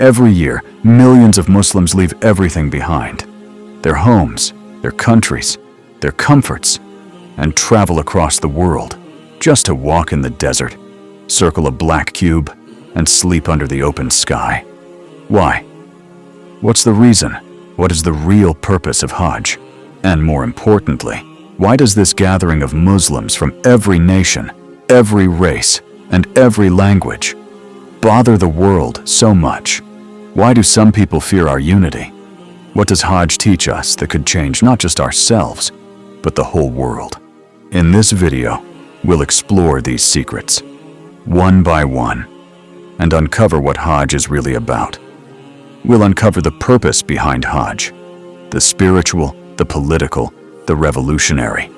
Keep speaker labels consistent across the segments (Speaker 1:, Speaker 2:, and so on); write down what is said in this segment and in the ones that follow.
Speaker 1: Every year, millions of Muslims leave everything behind. Their homes, their countries, their comforts, and travel across the world just to walk in the desert, circle a black cube, and sleep under the open sky. Why? What's the reason? What is the real purpose of Hajj? And more importantly, why does this gathering of Muslims from every nation, every race, and every language bother the world so much? Why do some people fear our unity? What does Hajj teach us that could change not just ourselves, but the whole world? In this video, we'll explore these secrets, one by one, and uncover what Hajj is really about. We'll uncover the purpose behind Hajj, the spiritual, the political, the revolutionary.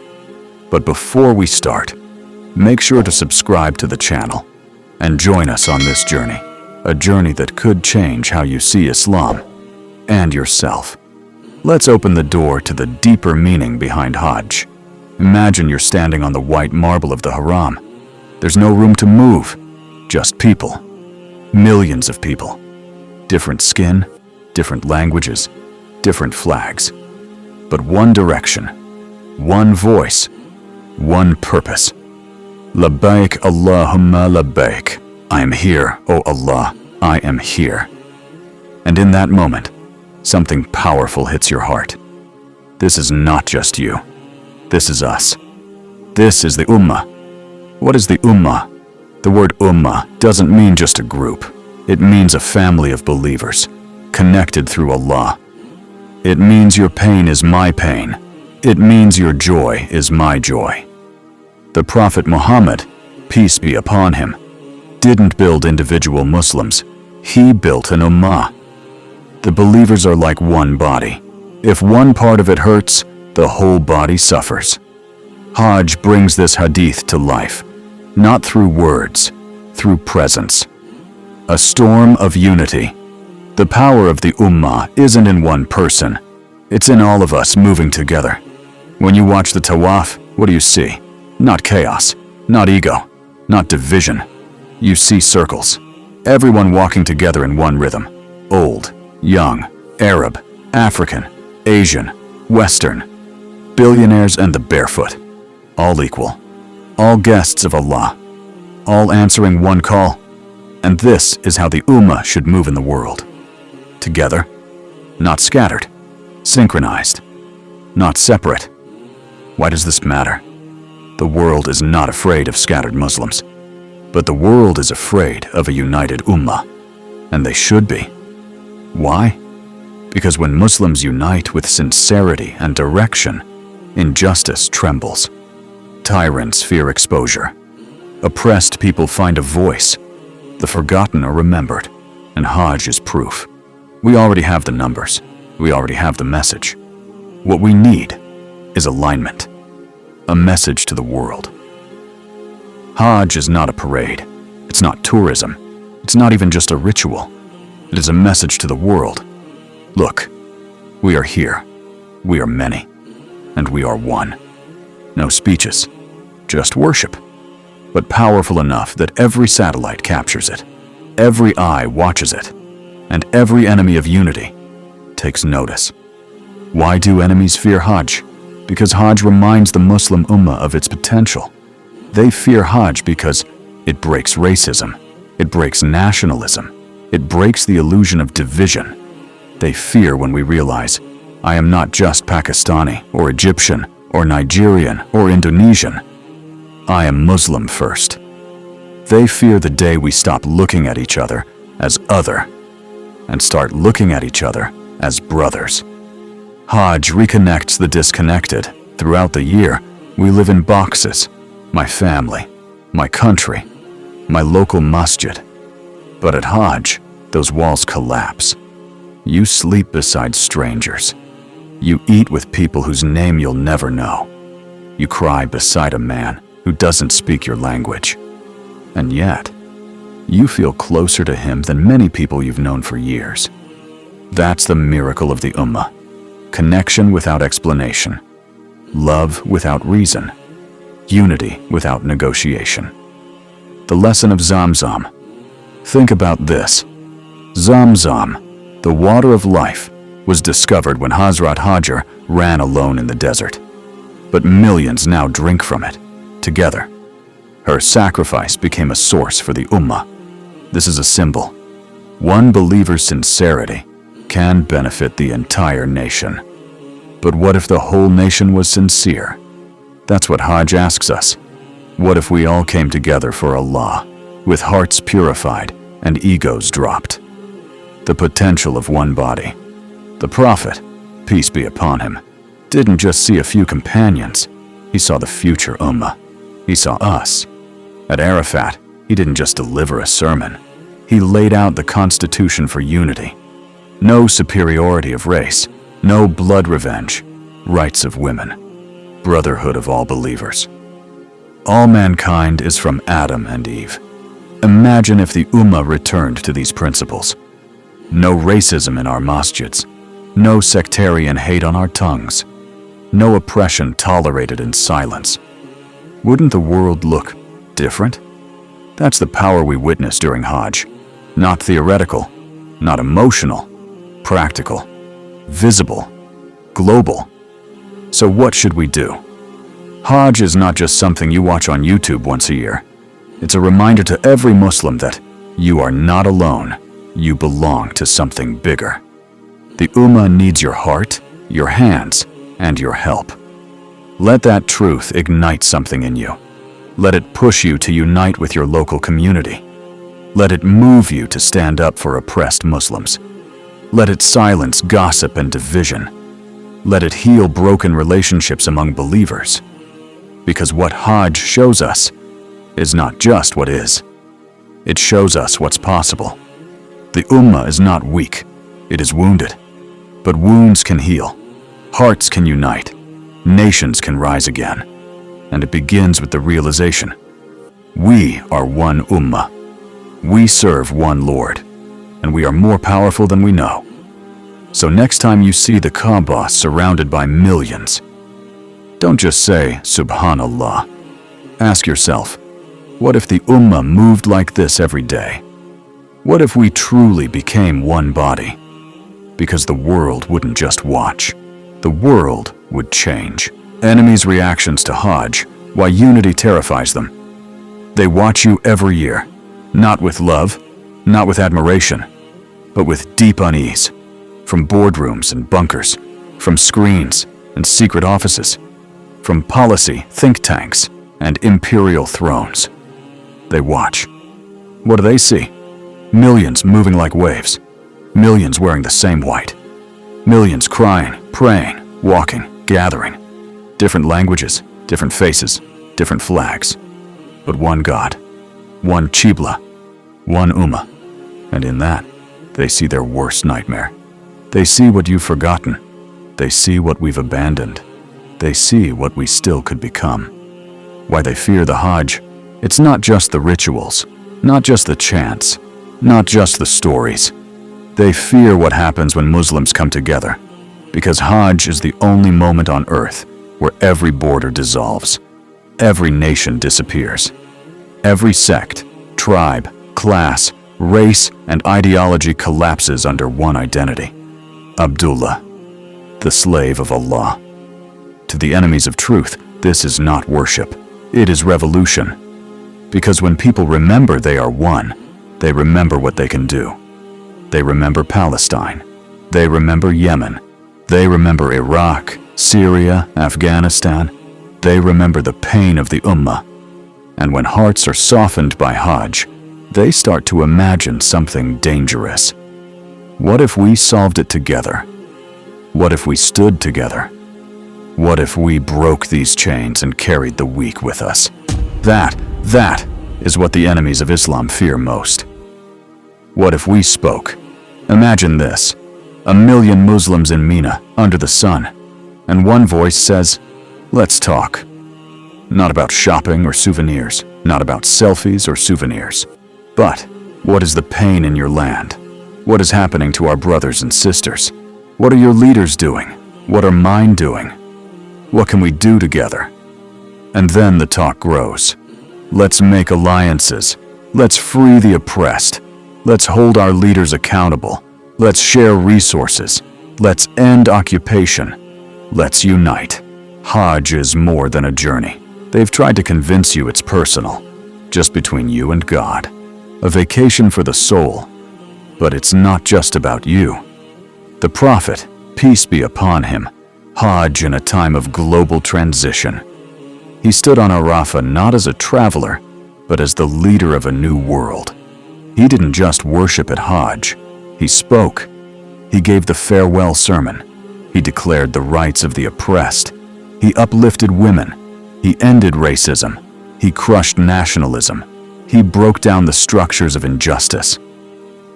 Speaker 1: But before we start, make sure to subscribe to the channel and join us on this journey, a journey that could change how you see Islam and yourself. Let's open the door to the deeper meaning behind Hajj. Imagine you're standing on the white marble of the Haram. There's no room to move, just people. Millions of people. Different skin, different languages, different flags. But one direction, one voice, one purpose. Labbaik Allahumma labbaik. I am here, O Allah, I am here. And in that moment, something powerful hits your heart. This is not just you. This is us. This is the Ummah. What is the Ummah? The word Ummah doesn't mean just a group. It means a family of believers, connected through Allah. It means your pain is my pain. It means your joy is my joy. The Prophet Muhammad, peace be upon him, didn't build individual Muslims. He built an Ummah. The believers are like one body. If one part of it hurts, the whole body suffers. Hajj brings this hadith to life, not through words, through presence. A storm of unity. The power of the Ummah isn't in one person. It's in all of us moving together. When you watch the Tawaf, what do you see? Not chaos, not ego, not division. You see circles. Everyone walking together in one rhythm. Old, young, Arab, African, Asian, Western. Billionaires and the barefoot. All equal. All guests of Allah. All answering one call. And this is how the Ummah should move in the world. Together, not scattered. Synchronized, not separate. Why does this matter? The world is not afraid of scattered Muslims, but the world is afraid of a united Ummah, and they should be. Why? Because when Muslims unite with sincerity and direction, injustice trembles. Tyrants fear exposure. Oppressed people find a voice. The forgotten are remembered, and Hajj is proof. We already have the numbers. We already have the message. What we need is alignment, a message to the world. Hajj is not a parade. It's not tourism. It's not even just a ritual. It is a message to the world. Look, we are here. We are many. And we are one. No speeches, just worship. But powerful enough that every satellite captures it, every eye watches it, and every enemy of unity takes notice. Why do enemies fear Hajj? Because Hajj reminds the Muslim Ummah of its potential. They fear Hajj because it breaks racism, it breaks nationalism, it breaks the illusion of division. They fear when we realize, I am not just Pakistani or Egyptian or Nigerian or Indonesian. I am Muslim first. They fear the day we stop looking at each other as other and start looking at each other as brothers. Hajj reconnects the disconnected. Throughout the year, we live in boxes. My family, my country, my local masjid. But at Hajj, those walls collapse. You sleep beside strangers. You eat with people whose name you'll never know. You cry beside a man who doesn't speak your language. And yet, you feel closer to him than many people you've known for years. That's the miracle of the Ummah. Connection without explanation. Love without reason. Unity without negotiation. The lesson of Zamzam. Think about this. Zamzam, the water of life, was discovered when Hazrat Hajar ran alone in the desert. But millions now drink from it, together. Her sacrifice became a source for the Ummah. This is a symbol. One believer's sincerity can benefit the entire nation. But what if the whole nation was sincere? That's what Hajj asks us. What if we all came together for Allah, with hearts purified and egos dropped? The potential of one body. The Prophet, peace be upon him, didn't just see a few companions. He saw the future Ummah. He saw us. At Arafat, he didn't just deliver a sermon. He laid out the constitution for unity. No superiority of race, no blood revenge, rights of women, brotherhood of all believers. All mankind is from Adam and Eve. Imagine if the Ummah returned to these principles. No racism in our masjids, no sectarian hate on our tongues, no oppression tolerated in silence. Wouldn't the world look different? That's the power we witness during Hajj. Not theoretical, not emotional, practical, visible, global. So what should we do? Hajj is not just something you watch on YouTube once a year. It's a reminder to every Muslim that you are not alone. You belong to something bigger. The Ummah needs your heart, your hands, and your help. Let that truth ignite something in you. Let it push you to unite with your local community. Let it move you to stand up for oppressed Muslims. Let it silence gossip and division. Let it heal broken relationships among believers. Because what Hajj shows us is not just what is. It shows us what's possible. The Ummah is not weak. It is wounded. But wounds can heal. Hearts can unite. Nations can rise again. And it begins with the realization. We are one Ummah. We serve one Lord. And we are more powerful than we know. So next time you see the Kaaba surrounded by millions, don't just say, Subhanallah. Ask yourself, what if the Ummah moved like this every day? What if we truly became one body? Because the world wouldn't just watch. The world would change. Enemies' reactions to Hajj, why unity terrifies them. They watch you every year, not with love, not with admiration, but with deep unease. From boardrooms and bunkers, from screens and secret offices, from policy think tanks and imperial thrones. They watch. What do they see? Millions moving like waves. Millions wearing the same white. Millions crying, praying, walking, gathering. Different languages, different faces, different flags. But one God, one Qibla, one Ummah. And in that, they see their worst nightmare. They see what you've forgotten. They see what we've abandoned. They see what we still could become. Why they fear the Hajj, it's not just the rituals, not just the chants, not just the stories. They fear what happens when Muslims come together, because Hajj is the only moment on earth where every border dissolves, every nation disappears, every sect, tribe, class, race, and ideology collapses under one identity. Abdullah, the slave of Allah. To the enemies of truth, this is not worship, it is revolution. Because when people remember they are one, they remember what they can do. They remember Palestine. They remember Yemen. They remember Iraq, Syria, Afghanistan. They remember the pain of the Ummah. And when hearts are softened by Hajj, they start to imagine something dangerous. What if we solved it together? What if we stood together? What if we broke these chains and carried the weak with us? That is what the enemies of Islam fear most. What if we spoke? Imagine this, 1 million Muslims in Mina, under the sun, and one voice says, let's talk. Not about shopping or souvenirs, not about selfies or souvenirs, but what is the pain in your land? What is happening to our brothers and sisters? What are your leaders doing? What are mine doing? What can we do together? And then the talk grows. Let's make alliances. Let's free the oppressed. Let's hold our leaders accountable. Let's share resources. Let's end occupation. Let's unite. Hajj is more than a journey. They've tried to convince you it's personal, just between you and God. A vacation for the soul. But it's not just about you. The Prophet, peace be upon him, Hajj in a time of global transition. He stood on Arafah not as a traveler, but as the leader of a new world. He didn't just worship at Hajj. He spoke. He gave the farewell sermon. He declared the rights of the oppressed. He uplifted women. He ended racism. He crushed nationalism. He broke down the structures of injustice.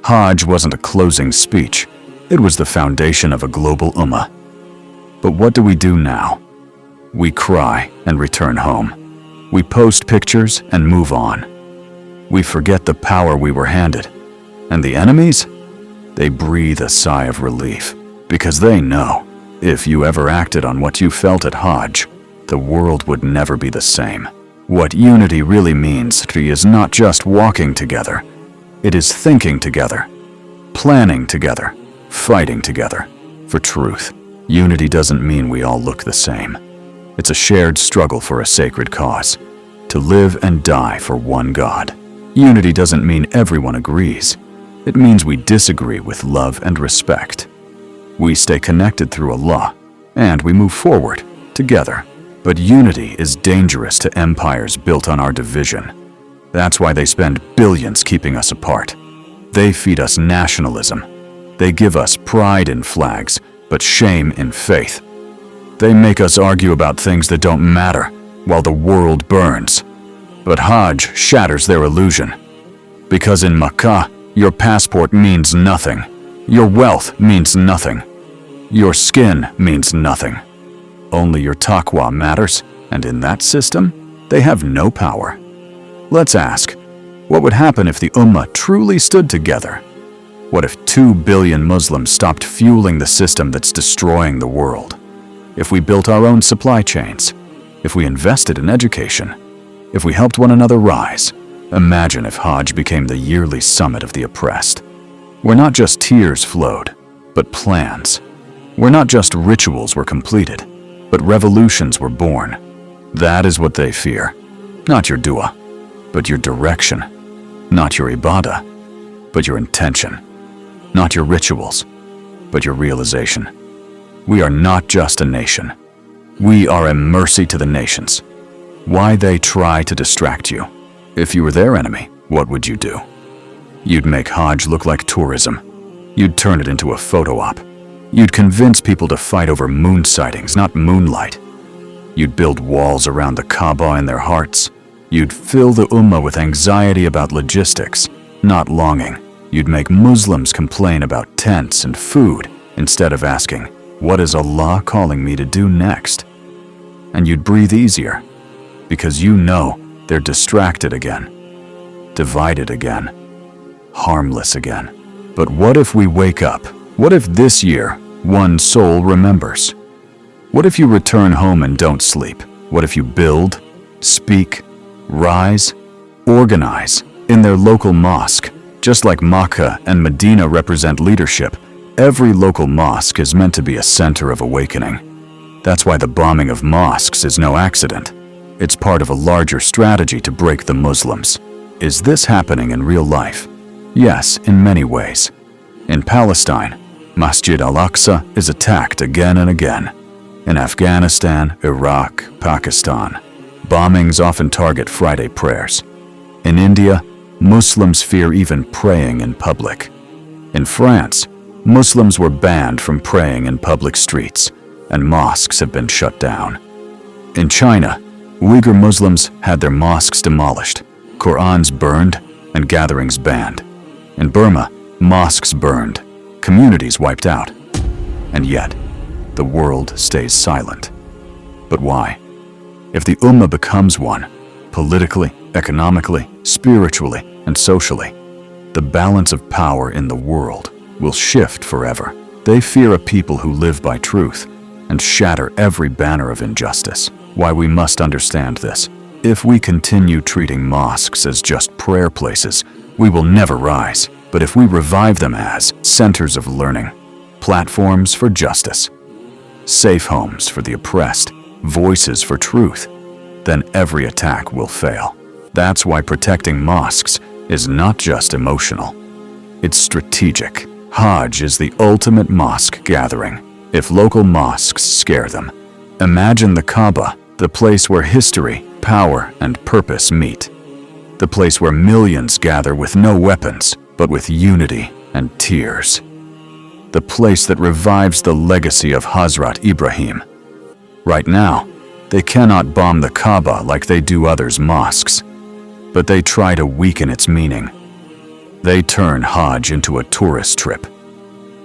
Speaker 1: Hajj wasn't a closing speech. It was the foundation of a global Ummah. But what do we do now? We cry and return home. We post pictures and move on. We forget the power we were handed. And the enemies? They breathe a sigh of relief, because they know, if you ever acted on what you felt at Hajj, the world would never be the same. What unity really means is not just walking together. It is thinking together, planning together, fighting together. For truth, unity doesn't mean we all look the same. It's a shared struggle for a sacred cause, to live and die for one God. Unity doesn't mean everyone agrees. It means we disagree with love and respect. We stay connected through Allah, and we move forward together. But unity is dangerous to empires built on our division. That's why they spend billions keeping us apart. They feed us nationalism. They give us pride in flags, but shame in faith. They make us argue about things that don't matter while the world burns. But Hajj shatters their illusion. Because in Makkah, your passport means nothing. Your wealth means nothing. Your skin means nothing. Only your taqwa matters, and in that system, they have no power. Let's ask, what would happen if the Ummah truly stood together? What if 2 billion Muslims stopped fueling the system that's destroying the world? If we built our own supply chains? If we invested in education? If we helped one another rise? Imagine if Hajj became the yearly summit of the oppressed, where not just tears flowed, but plans. Where not just rituals were completed, but revolutions were born. That is what they fear. Not your dua, but your direction. Not your ibadah, but your intention. Not your rituals, but your realization. We are not just a nation. We are a mercy to the nations. Why they try to distract you? If you were their enemy, what would you do? You'd make Hajj look like tourism. You'd turn it into a photo op. You'd convince people to fight over moon sightings, not moonlight. You'd build walls around the Kaaba in their hearts. You'd fill the Ummah with anxiety about logistics, not longing. You'd make Muslims complain about tents and food instead of asking, what is Allah calling me to do next? And you'd breathe easier, because you know they're distracted again, divided again, harmless again. But what if we wake up? What if this year, one soul remembers? What if you return home and don't sleep? What if you build, speak, rise, organize in their local mosque? Just like Makkah and Medina represent leadership, every local mosque is meant to be a center of awakening. That's why the bombing of mosques is no accident. It's part of a larger strategy to break the Muslims. Is this happening in real life? Yes, in many ways. In Palestine, Masjid al-Aqsa is attacked again and again. In Afghanistan, Iraq, Pakistan, bombings often target Friday prayers. In India, Muslims fear even praying in public. In France, Muslims were banned from praying in public streets, and mosques have been shut down. In China, Uyghur Muslims had their mosques demolished, Qur'ans burned, and gatherings banned. In Burma, mosques burned, communities wiped out. And yet, the world stays silent. But why? If the Ummah becomes one, politically, economically, spiritually, and socially, the balance of power in the world will shift forever. They fear a people who live by truth and shatter every banner of injustice. Why we must understand this. If we continue treating mosques as just prayer places, we will never rise. But if we revive them as centers of learning, platforms for justice, safe homes for the oppressed, voices for truth, then every attack will fail. That's why protecting mosques is not just emotional. It's strategic. Hajj is the ultimate mosque gathering. If local mosques scare them, imagine the Kaaba, the place where history, power, and purpose meet. The place where millions gather with no weapons, but with unity and tears. The place that revives the legacy of Hazrat Ibrahim. Right now, they cannot bomb the Kaaba like they do others' mosques, but they try to weaken its meaning. They turn Hajj into a tourist trip.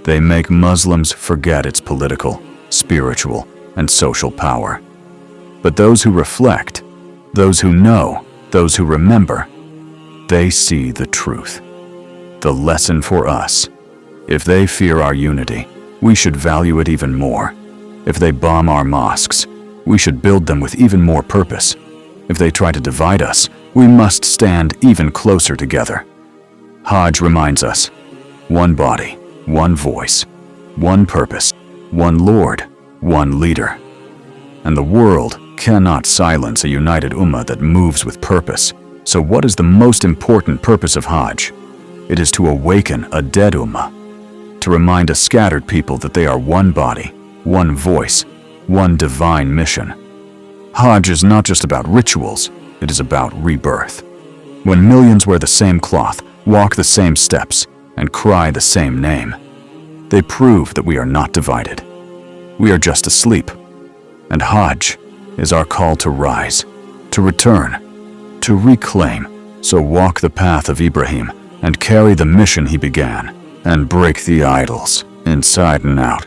Speaker 1: They make Muslims forget its political, spiritual, and social power. But those who reflect, those who know, those who remember, they see the truth. The lesson for us: if they fear our unity, we should value it even more. If they bomb our mosques, we should build them with even more purpose. If they try to divide us, we must stand even closer together. Hajj reminds us: one body, one voice, one purpose, one Lord, one leader. And the world cannot silence a united Ummah that moves with purpose. So what is the most important purpose of Hajj? It is to awaken a dead Ummah, to remind a scattered people that they are one body, one voice, one divine mission. Hajj is not just about rituals, it is about rebirth. When millions wear the same cloth, walk the same steps, and cry the same name, they prove that we are not divided. We are just asleep. And Hajj is our call to rise, to return, to reclaim. So walk the path of Ibrahim and carry the mission he began, and break the idols inside and out.